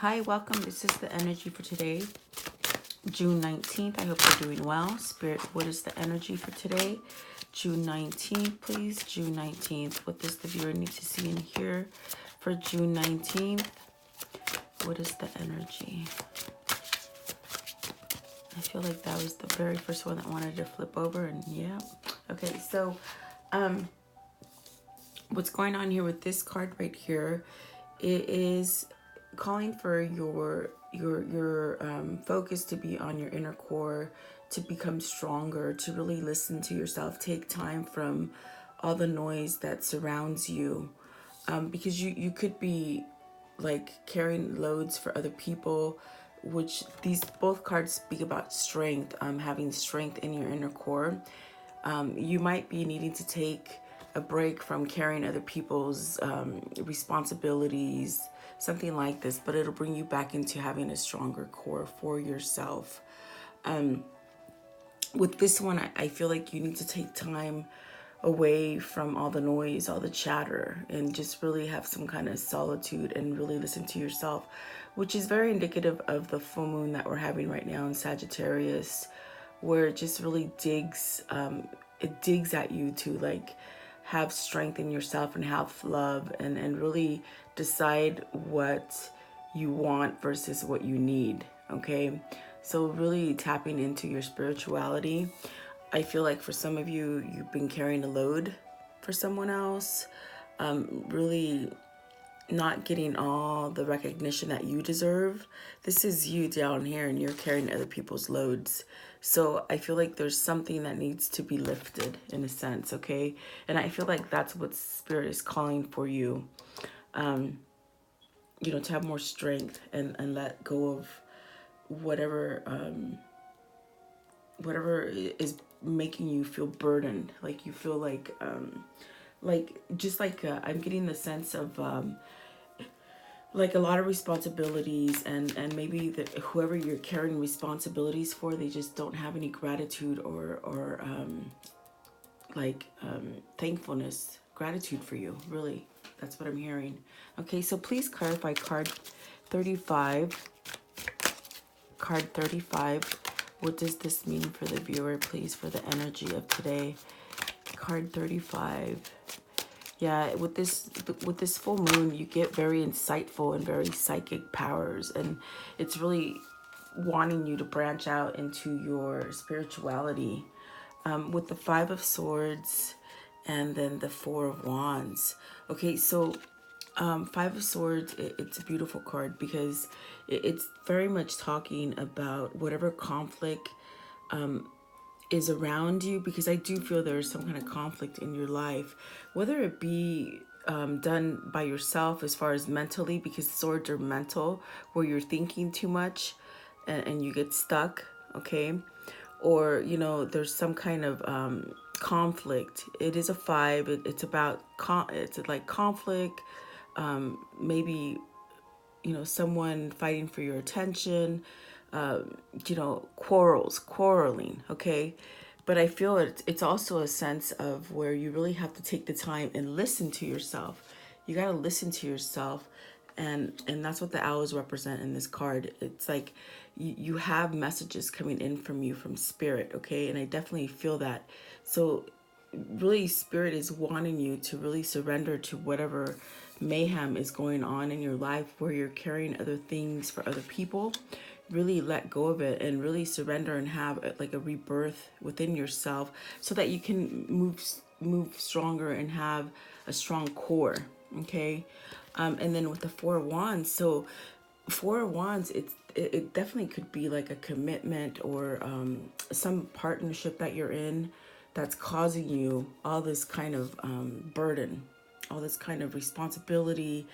Hi, welcome. This is the energy for today, June 19th. I hope you're doing well. Spirit, what is the energy for today? June 19th, please. June 19th. What does the viewer need to see and hear for June 19th? What is the energy? I feel like that was the very first one that wanted to flip over, and yeah. Okay, so what's going on here with this card right here? It is calling for your focus to be on your inner core, to become stronger, to really listen to yourself, take time from all the noise that surrounds you, because you could be like carrying loads for other people, which these both cards speak about strength, having strength in your inner core. You might be needing to take a break from carrying other people's responsibilities, something like this, but it'll bring you back into having a stronger core for yourself. With this one, I feel like you need to take time away from all the noise, all the chatter, and just really have some kind of solitude and really listen to yourself, which is very indicative of the full moon that we're having right now in Sagittarius, where it just really digs, it digs at you to like have strength in yourself and have love, and really decide what you want versus what you need. Okay, so really tapping into your spirituality. I feel like for some of you, you've been carrying a load for someone else, really not getting all the recognition that you deserve. This is you down here and you're carrying other people's loads. So I feel like there's something that needs to be lifted in a sense, okay? And I feel like that's what Spirit is calling for you, to have more strength and let go of whatever whatever is making you feel burdened. Like you feel like I'm getting the sense of like a lot of responsibilities, and maybe whoever you're carrying responsibilities for, they just don't have any gratitude or thankfulness, gratitude for you. Really, that's what I'm hearing. Okay, so please clarify card 35. Card 35. What does this mean for the viewer, please, for the energy of today? Card 35. Yeah, with this full moon, you get very insightful and very psychic powers, and it's really wanting you to branch out into your spirituality. With the Five of Swords and then the Four of Wands. Okay, so Five of Swords, it's a beautiful card because it's very much talking about whatever conflict is around you, because I do feel there's some kind of conflict in your life, whether it be done by yourself as far as mentally, because swords are mental, where you're thinking too much and you get stuck, okay? Or, there's some kind of conflict. It is a five. It's about, it's like conflict, maybe, someone fighting for your attention, quarreling, okay? But I feel it's also a sense of where you really have to take the time and listen to yourself. You got to listen to yourself, and that's what the owls represent in this card. It's like you have messages coming in from you, from Spirit, okay? And I definitely feel that. So really, Spirit is wanting you to really surrender to whatever mayhem is going on in your life, where you're carrying other things for other people. Really let go of it and really surrender and have like a rebirth within yourself, so that you can move stronger and have a strong core, okay? And then with the Four of Wands, so Four of Wands, it definitely could be like a commitment or some partnership that you're in that's causing you all this kind of burden, all this kind of responsibility,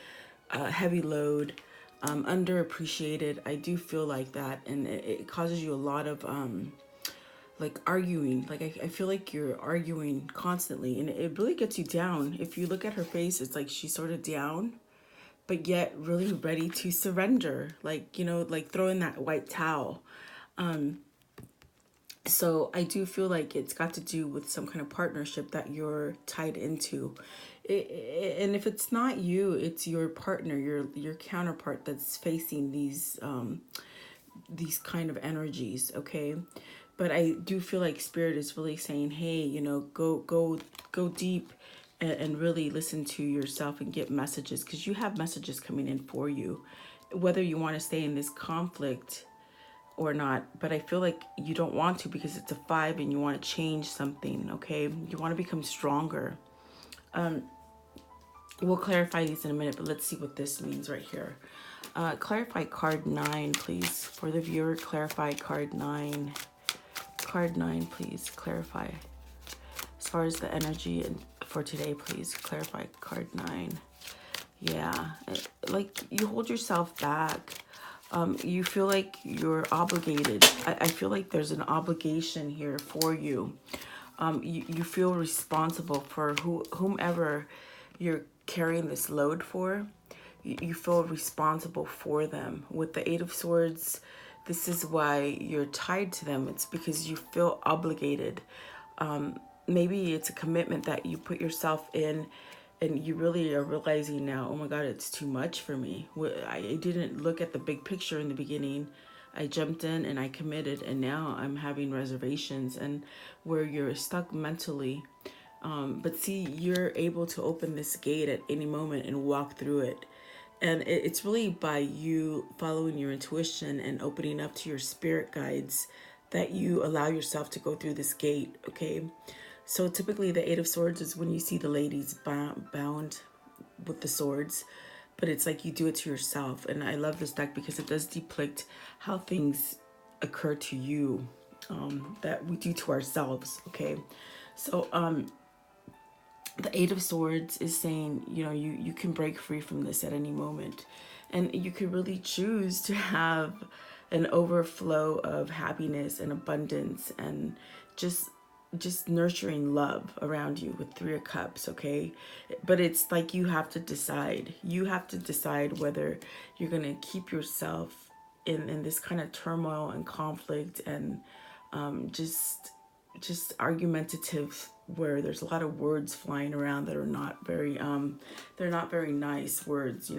heavy load, underappreciated. I do feel like that, and it causes you a lot of like arguing. Like I feel like you're arguing constantly, and it really gets you down. If you look at her face, it's like she's sort of down, but yet really ready to surrender, like, like throw in that white towel. So I do feel like it's got to do with some kind of partnership that you're tied into. And if it's not you, it's your partner, your counterpart that's facing these kind of energies, okay? But I do feel like spirit is really saying, hey, go deep and really listen to yourself and get messages, because you have messages coming in for you, whether you want to stay in this conflict or not. But I feel like you don't want to, because it's a 5 and you want to change something, okay? You want to become stronger. We'll clarify these in a minute, but let's see what this means right here. Clarify card 9, please. For the viewer, clarify card 9. Card 9, please. Clarify. As far as the energy and for today, please clarify card 9. Yeah, like you hold yourself back. You feel like you're obligated. I feel like there's an obligation here for you. You feel responsible for whomever you're carrying this load for. You feel responsible for them. With the 8 of Swords, this is why you're tied to them. It's because you feel obligated. Maybe it's a commitment that you put yourself in, and you really are realizing now, oh my God, it's too much for me. I didn't look at the big picture in the beginning. I jumped in and I committed, and now I'm having reservations, and where you're stuck mentally. But see, you're able to open this gate at any moment and walk through it. And it's really by you following your intuition and opening up to your spirit guides that you allow yourself to go through this gate, okay? So typically the 8 of Swords is when you see the ladies bound with the swords, but it's like you do it to yourself. And I love this deck because it does depict how things occur to you, that we do to ourselves, okay? So the 8 of Swords is saying, you can break free from this at any moment. And you could really choose to have an overflow of happiness and abundance and just nurturing love around you with 3 of Cups, okay? But it's like you have to decide. You have to decide whether you're going to keep yourself in this kind of turmoil and conflict and just argumentative, where there's a lot of words flying around that are not very they're not very nice words,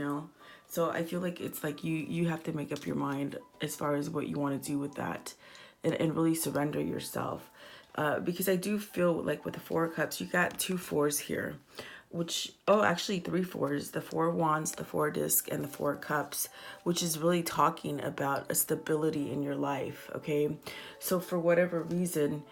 so I feel like it's like you have to make up your mind as far as what you want to do with that, and really surrender yourself, because I do feel like with the 4 of Cups, you got 2 4s here, which, actually 3 4s, the 4 of Wands, the 4 of Disc, and the 4 of Cups, which is really talking about a stability in your life, okay? So for whatever reason,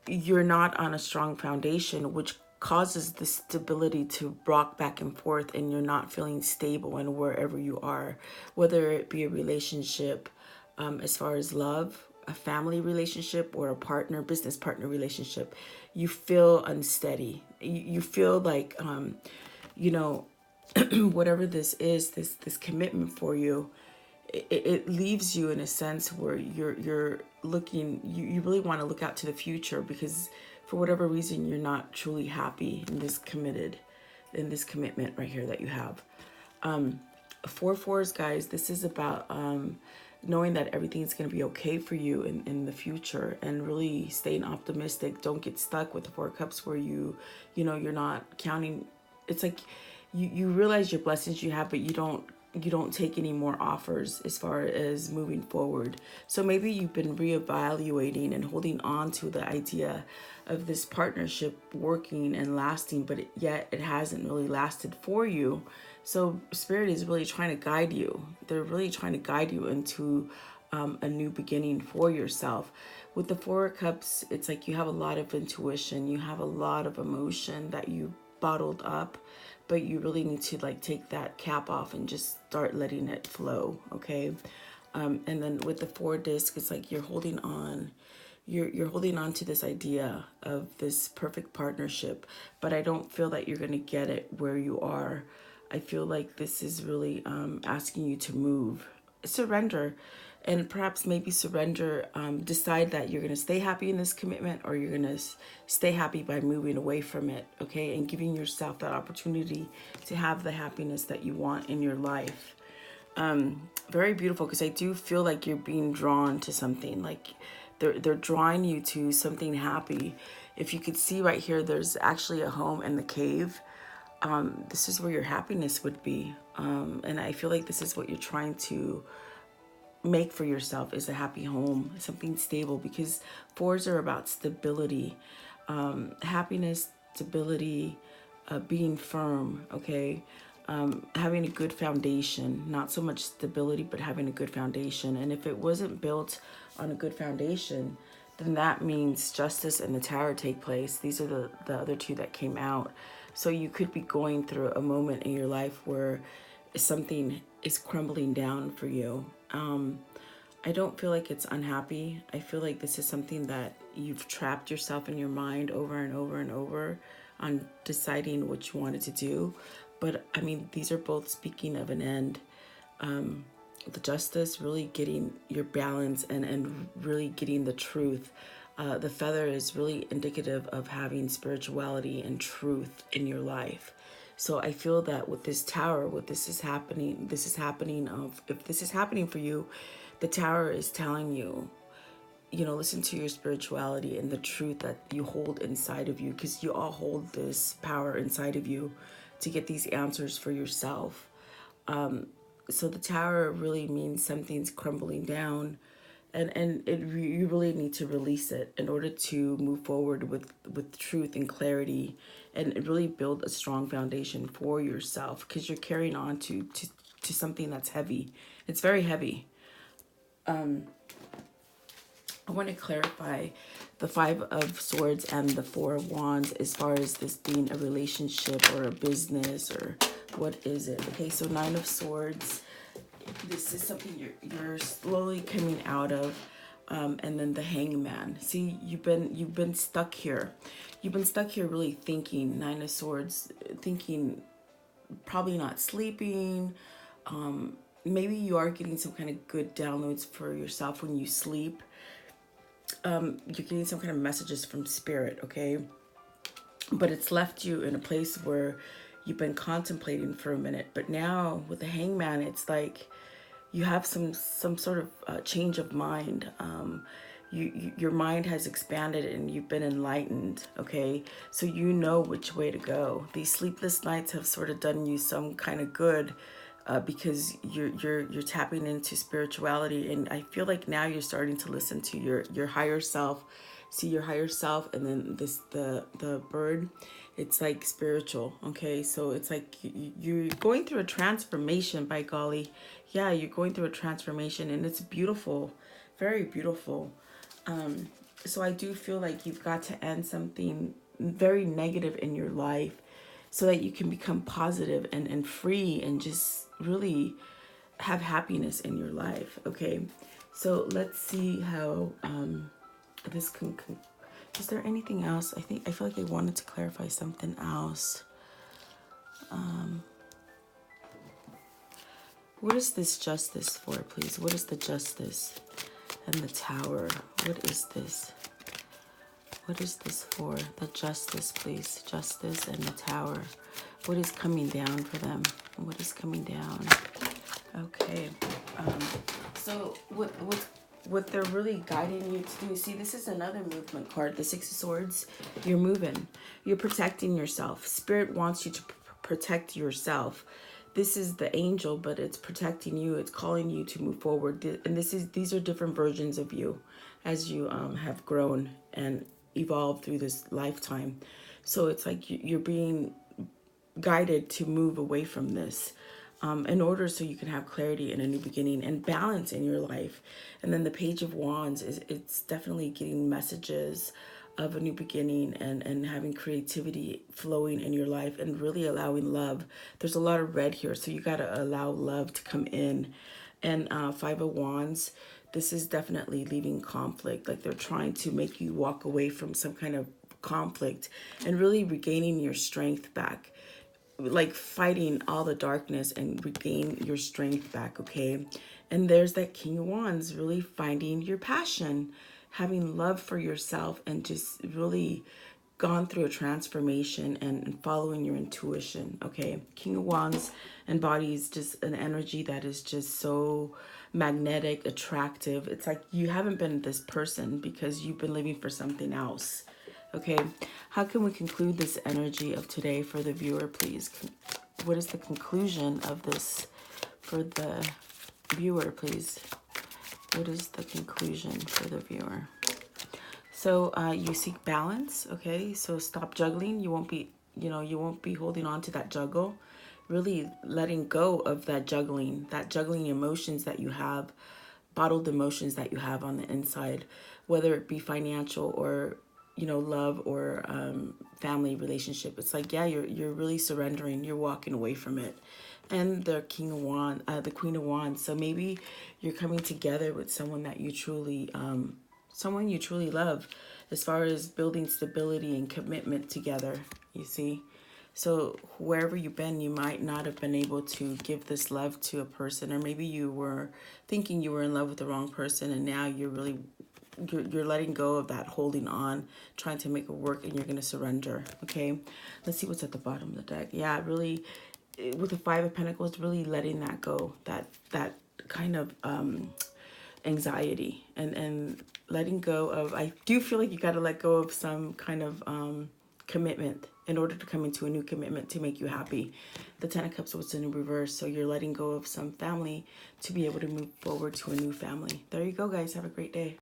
you're not on a strong foundation, which causes the stability to rock back and forth, and you're not feeling stable in wherever you are, whether it be a relationship, as far as love, a family relationship, or a business partner relationship. You feel unsteady. You feel like, whatever this is, this commitment for you, it leaves you in a sense where you're looking, you really want to look out to the future, because for whatever reason you're not truly happy in this commitment right here that you have. 4 4s, guys, this is about knowing that everything's going to be okay for you in the future, and really staying optimistic. Don't get stuck with the 4 Cups where you're not counting. It's like you realize your blessings you have, but you don't take any more offers as far as moving forward. So maybe you've been reevaluating and holding on to the idea of this partnership working and lasting, but yet it hasn't really lasted for you. So Spirit is really trying to guide you. They're really trying to guide you into a new beginning for yourself. With the 4 of Cups, it's like you have a lot of intuition. You have a lot of emotion that you bottled up, but you really need to take that cap off and just start letting it flow, okay? And then with the 4 Disc, it's like you're holding on. You're holding on to this idea of this perfect partnership, but I don't feel that you're going to get it where you are. I feel like this is really asking you to move, surrender, and perhaps maybe surrender, decide that you're going to stay happy in this commitment, or you're going to stay happy by moving away from it, okay? And giving yourself that opportunity to have the happiness that you want in your life. Very beautiful, because I do feel like you're being drawn to something, like they're drawing you to something happy. If you could see right here, there's actually a home in the cave. this is where your happiness would be. And I feel like this is what you're trying to make for yourself, is a happy home, something stable, because fours are about stability, happiness, stability, being firm, okay? Having a good foundation, not so much stability, but having a good foundation. And if it wasn't built on a good foundation, then that means justice and the tower take place. These are the other two that came out. So you could be going through a moment in your life where something is crumbling down for you. I don't feel like it's unhappy. I feel like this is something that you've trapped yourself in your mind over and over and over on deciding what you wanted to do. But I mean, these are both speaking of an end. The justice, really getting your balance and really getting the truth. The feather is really indicative of having spirituality and truth in your life. So I feel that with this tower, what this is happening, if this is happening for you, the tower is telling you, listen to your spirituality and the truth that you hold inside of you, because you all hold this power inside of you to get these answers for yourself. So the tower really means something's crumbling down, and you really need to release it in order to move forward with truth and clarity, and really build a strong foundation for yourself, because you're carrying on to something that's heavy. It's very heavy. I want to clarify the Five of Swords and the Four of Wands as far as this being a relationship or a business, or what is it? Okay, so Nine of Swords. This is something you're slowly coming out of. And then the Hangman. See, you've been stuck here. You've been stuck here really thinking. Nine of Swords, thinking, probably not sleeping. Maybe you are getting some kind of good downloads for yourself when you sleep. You're getting some kind of messages from spirit, okay? But it's left you in a place where you've been contemplating for a minute. But now with the Hangman, it's like you have some sort of change of mind. Your mind has expanded and you've been enlightened, okay? So you know which way to go. These sleepless nights have sort of done you some kind of good, because you're tapping into spirituality, and I feel like now you're starting to listen to your higher self, see your higher self, and then the bird, it's like spiritual, okay? So it's like you're going through a transformation, by golly. Yeah, you're going through a transformation, and it's beautiful, very beautiful. So I do feel like you've got to end something very negative in your life so that you can become positive and free and just really have happiness in your life, okay? So let's see how this can... Is there anything else? I feel like I wanted to clarify something else. What is this justice for, please? What is the justice and the tower? What is this? What is this for? The justice, please. Justice and the tower. What is coming down for them? What is coming down? Okay. So what they're really guiding you to do. See, this is another movement card. The Six of Swords. You're moving. You're protecting yourself. Spirit wants you to protect yourself. This is the angel, but it's protecting you. It's calling you to move forward. And these are different versions of you as you have grown and evolved through this lifetime. So it's like you're being guided to move away from this, in order so you can have clarity and a new beginning and balance in your life. And then the Page of Wands it's definitely getting messages of a new beginning and having creativity flowing in your life and really allowing love. There's a lot of red here, so you got to allow love to come in. And Five of Wands, this is definitely leaving conflict. Like they're trying to make you walk away from some kind of conflict and really regaining your strength back. Like fighting all the darkness and regain your strength back, okay? And there's that King of Wands, really finding your passion, having love for yourself, and just really gone through a transformation and following your intuition, okay? King of Wands embodies just an energy that is just so magnetic, attractive. It's like you haven't been this person because you've been living for something else, Okay, how can we conclude this energy of today for the viewer, please? What is the conclusion of this for the viewer, please? What is the conclusion for the viewer? So you seek balance, okay? So stop juggling. You won't be, you won't be holding on to that juggle. Really letting go of that juggling emotions that you have, bottled emotions that you have on the inside, whether it be financial or, love or family relationship. It's like, yeah, you're really surrendering. You're walking away from it. And the the Queen of Wands. So maybe you're coming together with someone that you truly someone you truly love, as far as building stability and commitment together, you see. So wherever you've been, you might not have been able to give this love to a person, or maybe you were thinking you were in love with the wrong person, and now you're letting go of that holding on, trying to make it work, and you're going to surrender. Okay, let's see what's at the bottom of the deck. Yeah, really, with the Five of Pentacles, really letting that go, that kind of anxiety, and letting go of, I do feel like you got to let go of some kind of commitment in order to come into a new commitment to make you happy. The Ten of Cups was in reverse, so you're letting go of some family to be able to move forward to a new family. There you go, guys. Have a great day.